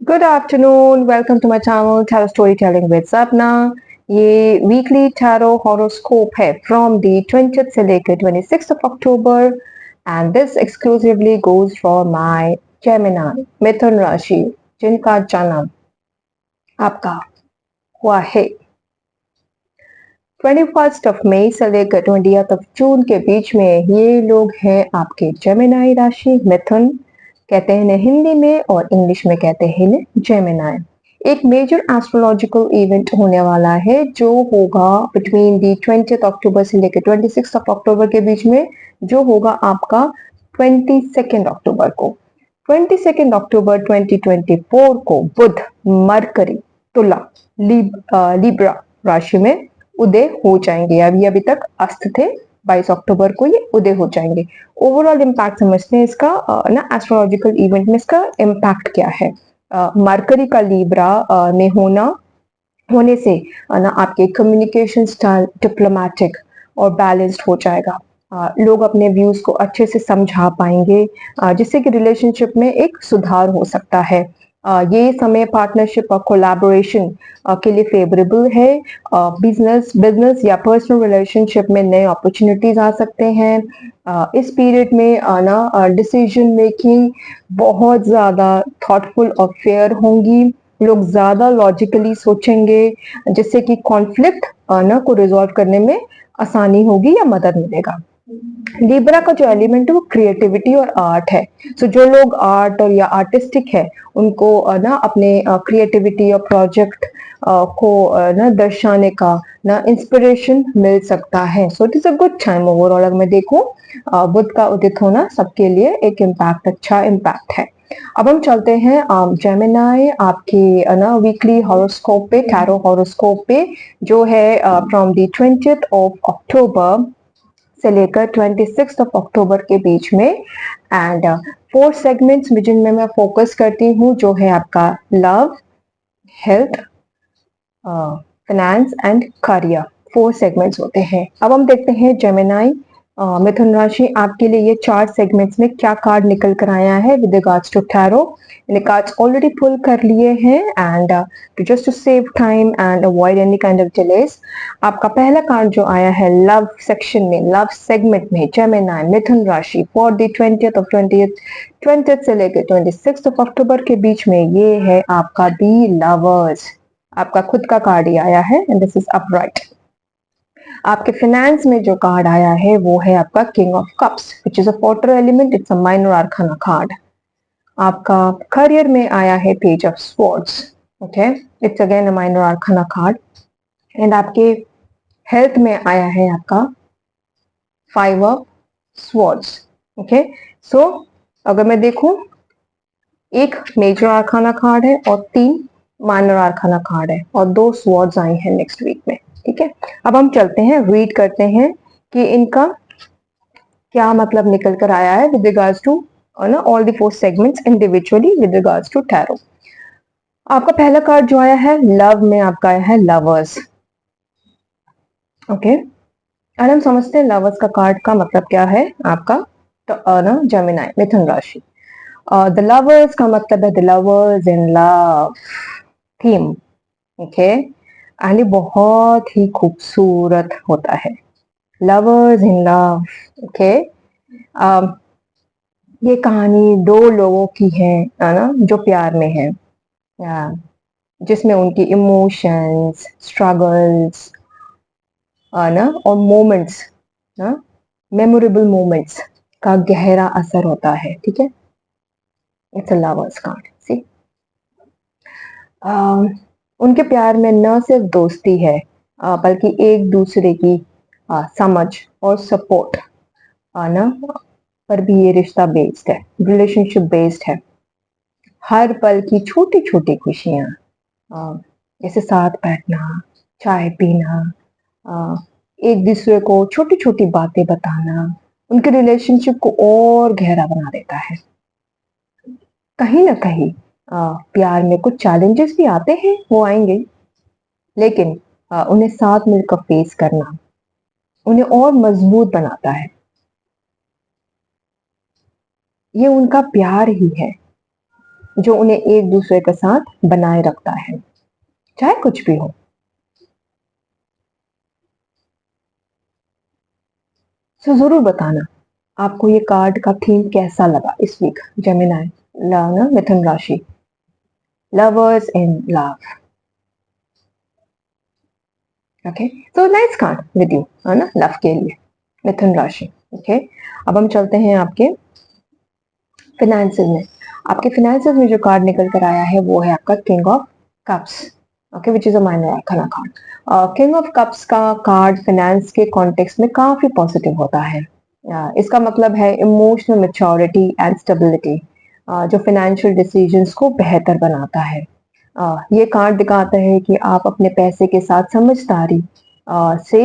Good afternoon. Welcome to my channel Tarot Storytelling with Sapna. ये weekly tarot horoscope है from the 20th से लेकर 26th of October and this exclusively goes for my Gemini मिथुन राशि जिनका जन्म आपका हुआ है 21st ऑफ मई से लेकर 20th ऑफ जून के बीच में। ये लोग हैं आपके जेमिनी राशि मिथुन कहते हैं इन्हें हिंदी में और इंग्लिश में कहते हैं इन्हें जेमिनी। एक मेजर एस्ट्रोलॉजिकल इवेंट होने वाला है जो होगा बिटवीन दी 20th अक्टूबर से लेकर 26th ऑफ अक्टूबर के बीच में, जो होगा आपका 22nd अक्टूबर को। 22nd अक्टूबर 2024 को बुध मरकरी तुला लिब्रा राशि में उदय हो जाएंगे। अभी तक अस्त थे, 22 अक्टूबर को ये उदय हो जाएंगे। ओवरऑल इम्पैक्ट समझते हैं इसका ना एस्ट्रोलॉजिकल इवेंट में इसका इम्पैक्ट क्या है। मरकरी का लीब्रा में होने से ना आपके कम्युनिकेशन स्टाइल डिप्लोमेटिक और बैलेंस्ड हो जाएगा। लोग अपने व्यूज को अच्छे से समझा पाएंगे, जिससे कि रिलेशनशिप में एक सुधार हो सकता है। ये समय पार्टनरशिप और कोलैबोरेशन के लिए फेवरेबल है। बिजनेस बिजनेस या पर्सनल रिलेशनशिप में नए अपॉर्चुनिटीज आ सकते हैं। इस पीरियड में ना डिसीजन मेकिंग बहुत ज्यादा थॉटफुल और फेयर होंगी। लोग ज्यादा लॉजिकली सोचेंगे, जिससे कि कॉन्फ्लिक्ट ना को रिजॉल्व करने में आसानी होगी या मदद मिलेगा। लिब्रा का जो एलिमेंट है वो क्रिएटिविटी और आर्ट है। सो जो लोग आर्ट और या आर्टिस्टिक है उनको ना अपने क्रिएटिविटी और प्रोजेक्ट को ना दर्शाने का ना इंस्पिरेशन मिल सकता है। So it is a good time overall. अगर मैं देखूं बुध का उदित होना सबके लिए एक इम्पैक्ट, अच्छा इम्पैक्ट है। अब हम चलते हैं जेमिनी आपके ना वीकली हॉरोस्कोप पे, टैरो हॉरोस्कोप पे, जो है from the 20th of October से लेकर 26th ऑफ अक्टूबर के बीच में। एंड 4 सेगमेंट्स में जिनमें मैं फोकस करती हूँ, जो है आपका love, health, finance and career. 4 segments होते हैं। अब हम देखते हैं जेमिनी मिथुन राशि आपके लिए ये 4 सेगमेंट्स में क्या कार्ड निकल कर आया है विद रिगार्ड्स टू टैरो। मैंने कार्ड्स ऑलरेडी पुल कर लिए हैं and to just to save time and avoid any kind of delays, आपका पहला कार्ड जो आया है लव सेक्शन में, लव सेगमेंट में, जेमिनी मिथुन राशि फॉर द 20th से लेकर 26th ऑफ अक्टूबर के बीच में, ये है आपका दी लवर्स। आपका खुद का कार्ड ही आया है एंड दिस इज अपराइट। आपके फाइनेंस में जो कार्ड आया है वो है आपका king of cups which is a water element, it's a minor आर्काना card. आपका करियर में आया है page of swords, okay, it's again a minor आर्काना card. And आपके हेल्थ में आया है आपका 5 ऑफ स्वॉर्ड्स, ओके। सो अगर मैं देखूं, एक मेजर आर्काना कार्ड है और 3 माइनर आर्काना कार्ड है और 2 स्वॉर्ड्स आई हैं नेक्स्ट वीक में, ठीक है। अब हम चलते हैं, रीड करते हैं कि इनका क्या मतलब निकल कर आया है विद रिगार्ड्स टू ना all the 4 segments individually with regards to tarot. आपका पहला कार्ड जो आया है लव में, आपका आया है लवर्स, ओके। और हम समझते हैं लवर्स का कार्ड का मतलब क्या है आपका, तो ना जेमिनी मिथुन राशि। द लवर्स का मतलब है the lovers in love theme, okay. And ये बहुत ही खूबसूरत होता है, लवर्स इन लव, ओके। ये कहानी 2 लोगों की है ना, जो प्यार में है, जिसमें उनकी इमोशंस, स्ट्रगल्स ना और मोमेंट्स ना, मेमोरेबल मोमेंट्स का गहरा असर होता है, ठीक है। It's a lovers card. See उनके प्यार में न सिर्फ दोस्ती है, बल्कि एक दूसरे की समझ और सपोर्ट ना पर भी ये रिश्ता बेस्ड है, रिलेशनशिप बेस्ड है। हर पल की छोटी छोटी खुशियां, जैसे साथ बैठना, चाय पीना, एक दूसरे को छोटी छोटी बातें बताना, उनके रिलेशनशिप को और गहरा बना देता है। कहीं ना कहीं प्यार में कुछ चैलेंजेस भी आते हैं, वो आएंगे, लेकिन उन्हें साथ मिलकर फेस करना उन्हें और मजबूत बनाता है। ये उनका प्यार ही है जो उन्हें एक दूसरे के साथ बनाए रखता है, चाहे कुछ भी हो। तो जरूर बताना आपको ये कार्ड का थीम कैसा लगा इस वीक। जेमिनाई, ना मिथुन राशि, lovers in love. Okay, so nice card with you, है ना, लव के लिए, मिथुन राशि। ओके, अब हम चलते हैं आपके फिनेंसेस में। आपके फिनेंसेस में जो कार्ड निकल कर आया है वो है आपका king of cups. Okay, which is a minor आर्काना card. King of cups का कार्ड फिनेंस के कॉन्टेक्स्ट में काफी पॉजिटिव होता है। इसका मतलब है इमोशनल मेच्योरिटी एंड स्टेबिलिटी, जो फाइनेंशियल डिसीजंस को बेहतर बनाता है। ये कार्ड दिखाता है कि आप अपने पैसे के साथ समझदारी से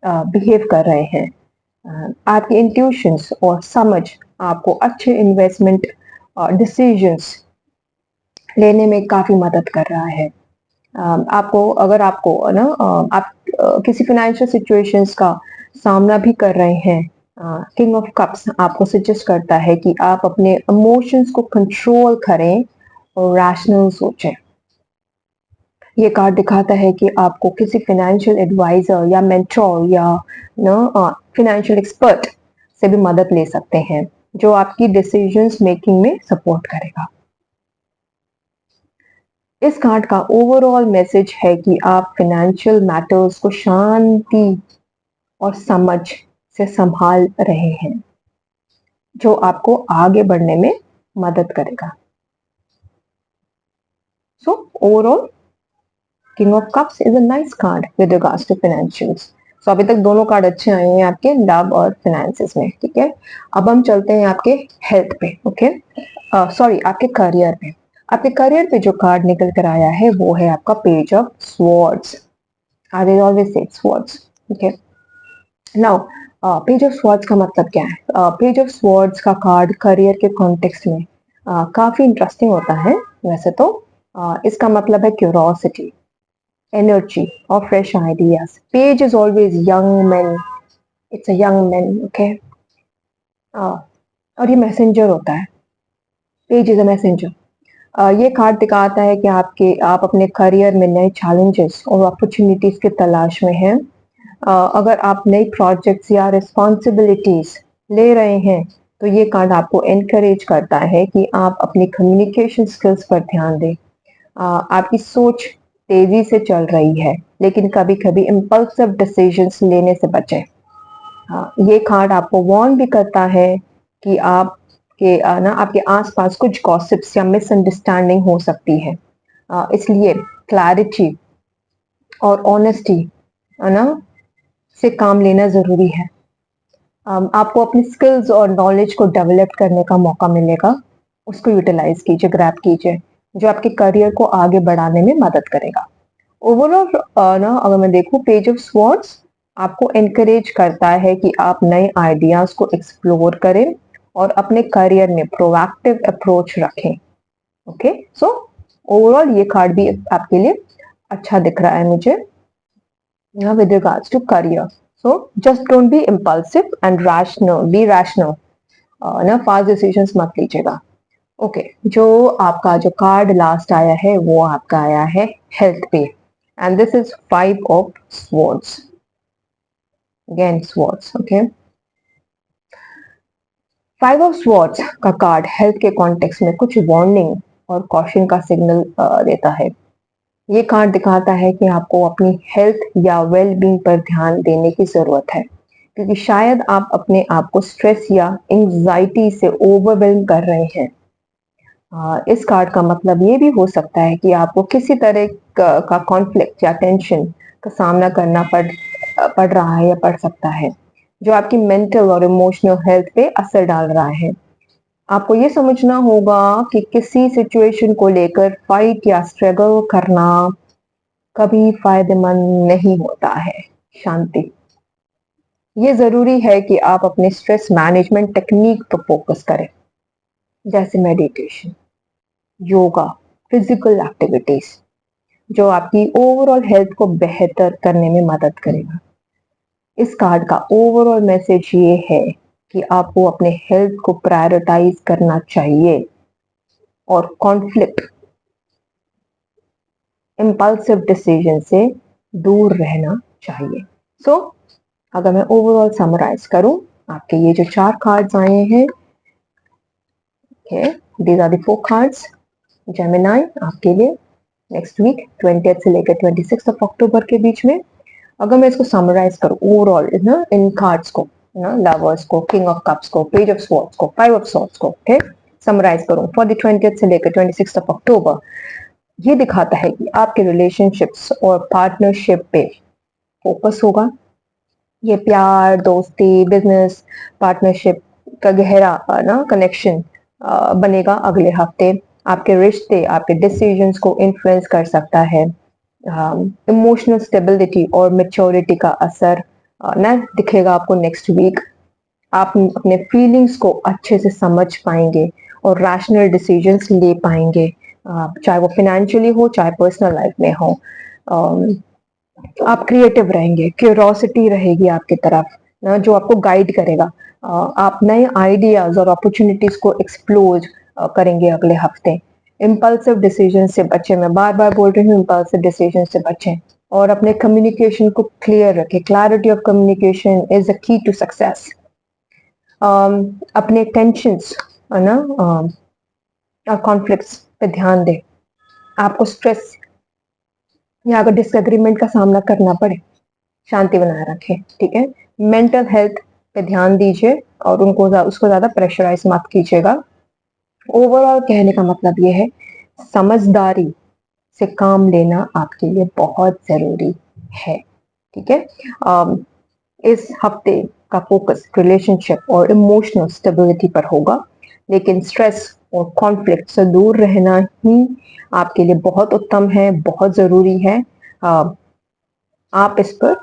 बिहेव कर रहे हैं। आपके इंट्यूशंस और समझ आपको अच्छे इन्वेस्टमेंट डिसीजंस लेने में काफी मदद कर रहा है। आपको अगर आपको ना आप किसी फाइनेंशियल सिचुएशंस का सामना भी कर रहे हैं, किंग ऑफ कप्स आपको सजेस्ट करता है कि आप अपने इमोशंस को कंट्रोल करें और रैशनल सोचें। ये कार्ड दिखाता है कि आपको किसी फाइनेंशियल एडवाइजर या मेंटोर या फाइनेंशियल एक्सपर्ट से भी मदद ले सकते हैं, जो आपकी डिसीजंस मेकिंग में सपोर्ट करेगा। इस कार्ड का ओवरऑल मैसेज है कि आप फाइनेंशियल मैटर्स को शांति और समझ से संभाल रहे हैं, जो आपको आगे बढ़ने में मदद करेगा। So overall king of cups is a nice card with regards to financials. So अभी तक दोनों कार्ड अच्छे आए हैं आपके लव और फाइनेंसेस में, ठीक है। अब हम चलते हैं आपके हेल्थ पे। ओके, सॉरी, आपके करियर पे। आपके करियर पे जो कार्ड निकल कर आया है वो है आपका page of swords. I will always say swords. Okay, now page of swords का मतलब क्या है? पेज ऑफ स्वॉर्ड्स का कार्ड करियर के कॉन्टेक्स्ट में काफी इंटरेस्टिंग होता है वैसे तो। इसका मतलब है curiosity, energy or fresh ideas. Page is always young men. It's a young man, okay? और ये मैसेंजर होता है। Page is a messenger. ये कार्ड दिखाता है कि आप अपने करियर में नए चैलेंजेस और अपॉर्चुनिटीज की तलाश में हैं। अगर आप नई प्रोजेक्ट्स या रिस्पॉन्सिबिलिटीज ले रहे हैं तो ये कार्ड आपको एनकरेज करता है कि आप अपनी कम्युनिकेशन स्किल्स पर ध्यान दें। आपकी सोच तेजी से चल रही है, लेकिन कभी कभी इम्पल्सिव डिसीजंस लेने से बचें। ये कार्ड आपको वार्न भी करता है कि आपके आसपास कुछ गॉसिप्स या मिसअंडरस्टैंडिंग हो सकती है। इसलिए क्लैरिटी और ऑनेस्टी ना से काम लेना जरूरी है। आपको अपनी स्किल्स और नॉलेज को डेवलप करने का मौका मिलेगा, उसको यूटिलाइज कीजिए, ग्रैब कीजिए, जो आपके करियर को आगे बढ़ाने में मदद करेगा। ओवरऑल ना अगर मैं देखूं, पेज ऑफ स्वॉर्ड्स आपको एनकरेज करता है कि आप नए आइडियाज को एक्सप्लोर करें और अपने करियर में प्रोएक्टिव अप्रोच रखें। ओके, सो ओवरऑल ये कार्ड भी आपके लिए अच्छा दिख रहा है मुझे with regards to career. So just don't be impulsive and rational, be rational. ना फास्ट डिसीजंस मत लीजिएगा। ओके, जो आपका जो कार्ड लास्ट आया है वो आपका आया है हेल्थ पे, and this is 5 of swords, again swords. Okay, 5 of swords का कार्ड हेल्थ के कॉन्टेक्स्ट में कुछ वार्निंग और कॉशन का सिग्नल देता है। ये कार्ड दिखाता है कि आपको अपनी हेल्थ या वेल बीइंग पर ध्यान देने की जरूरत है, क्योंकि शायद आप अपने आप को स्ट्रेस या एंजाइटी से ओवरवेल्म कर रहे हैं। इस कार्ड का मतलब ये भी हो सकता है कि आपको किसी तरह का कॉन्फ्लिक्ट या टेंशन का सामना करना पड़ रहा है या पड़ सकता है, जो आपकी मेंटल और इमोशनल हेल्थ पे असर डाल रहा है। आपको ये समझना होगा कि किसी सिचुएशन को लेकर फाइट या स्ट्रगल करना कभी फायदेमंद नहीं होता है। शांति, ये जरूरी है कि आप अपने स्ट्रेस मैनेजमेंट टेक्निक पर फोकस करें, जैसे मेडिटेशन, योगा, फिजिकल एक्टिविटीज, जो आपकी ओवरऑल हेल्थ को बेहतर करने में मदद करेगा। इस कार्ड का ओवरऑल मैसेज ये है कि आपको अपने हेल्थ को प्रायोरिटाइज करना चाहिए। और कॉन्फ्लिक्ट, इम्पल्सिव डिसीजन से दूर रहना चाहिए। सो अगर मैं ओवरऑल समराइज करूं, आपके ये जो 4 कार्ड्स आए हैं, these are the 4 cards Gemini आपके लिए नेक्स्ट वीक 20 से लेकर 26 अक्टूबर के बीच में। अगर मैं इसको समराइज करूं ओवरऑल ना, इन कार्ड्स को ना, लवर्स को, किंग ऑफ कप्स को, पेज ऑफ स्वॉर्ड्स को, 5 ऑफ स्वॉर्ड्स को, समराइज करूं फॉर द 20 से लेकर 26 अक्टूबर, ये दिखाता है कि आपके रिलेशनशिप्स और पार्टनरशिप पे फोकस होगा। ये प्यार, दोस्ती, बिजनेस पार्टनरशिप का गहरा ना कनेक्शन बनेगा अगले हफ्ते। आपके रिश्ते, आपके डिसीजंस को इन्फ्लुएंस कर सकता है। इमोशनल स्टेबिलिटी और मेच्योरिटी का असर ना दिखेगा आपको नेक्स्ट वीक। आप अपने फीलिंग्स को अच्छे से समझ पाएंगे और रैशनल डिसीजंस ले पाएंगे, चाहे वो फाइनेंशियली हो, चाहे पर्सनल लाइफ में हो। आप क्रिएटिव रहेंगे, क्यूरोसिटी रहेगी आपकी तरफ ना, जो आपको गाइड करेगा। आप नए आइडियाज और अपॉर्चुनिटीज को एक्सप्लोर करेंगे अगले हफ्ते। इम्पल्सिव डिसीजन से बचें, मैं बार बार बोल रही हूँ, इम्पल्सिव डिसीजन से बचें और अपने कम्युनिकेशन को क्लियर रखें। Clarity of communication is a की टू सक्सेस। अपने टेंशंस है ना और कॉन्फ्लिक्ट्स पे ध्यान दें। आपको स्ट्रेस या अगर डिसएग्रीमेंट का सामना करना पड़े, शांति बनाए रखें, ठीक है। मेंटल हेल्थ पे ध्यान दीजिए और उसको ज्यादा प्रेशराइज मत कीजिएगा। ओवरऑल कहने का मतलब ये है, समझदारी से काम लेना आपके लिए बहुत जरूरी है, ठीक है। इस हफ्ते का फोकस रिलेशनशिप और इमोशनल स्टेबिलिटी पर होगा, लेकिन स्ट्रेस और कॉन्फ्लिक्ट से दूर रहना ही आपके लिए बहुत उत्तम है, बहुत जरूरी है। आप इस पर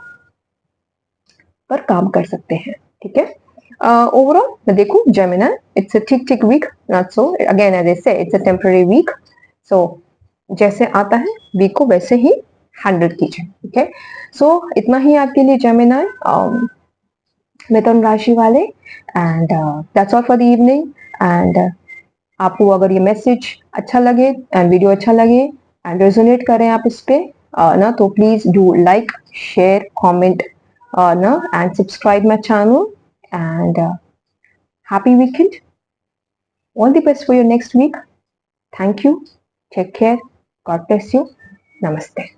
काम कर सकते हैं, ठीक है। ओवरऑल मैं देखूं जेमिनी, इट्स अ ठीक ठीक weak, not so again as I say it's a temporary weak. So जैसे आता है वीक को वैसे ही हैंडल कीजिए, ठीक है। सो इतना ही आपके लिए जेमिनी, मिथुन राशि वाले, and that's all for the evening. And आपको अगर ये मैसेज अच्छा लगे एंड वीडियो अच्छा लगे एंड रेजोनेट करें आप इस पे ना, तो please do like, share, comment ना, and subscribe my channel. And happy weekend, all the best for your next week. Thank you, take care, god bless you, नमस्ते।